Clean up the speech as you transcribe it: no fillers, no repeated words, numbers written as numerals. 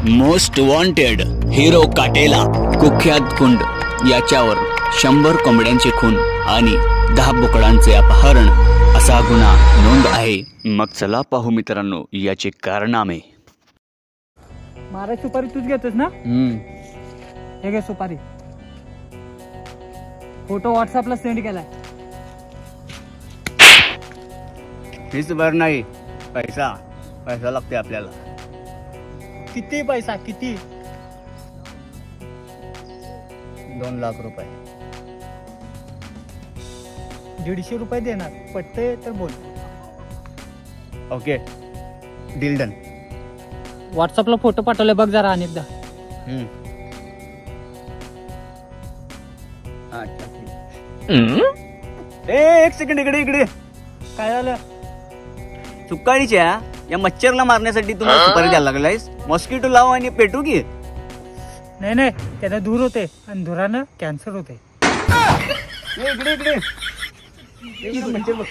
Most wanted hero काटेला कुख्यात गुंड याच्यावर 100 कोंबड्यांचे खून आणि 10 बोकडांचे अपहरण असा गुन्हा नोंद आहे। मग चला पाहू मित्रांनो याचे कारनामे। मारा सुपारी तूच घेतोस ना? हे घे सुपारी। फोटो व्हॉट्सअपला सेंड केलाय। फीस भर नाही, पैसा लागते आपल्याला। किती पैसा? किती? 2 लाख रुपये। 150 रुपये देणार, पटते तर बोल। Okay, deal done. व्हॉट्सअपला फोटो पाठवले बघ जरा अनेकदा। अच्छा एक सेकंड, इकडे काय झालं? सुकाळीच्या या मच्छरला मारण्यासाठी तुम्हाला सुपारी द्यायला लागलायस? मॉस्किटो लाव आणि पेटू की? नाही त्याला धूर होते आणि धुरानं कॅन्सर होते। इकडे मच्छर बघ।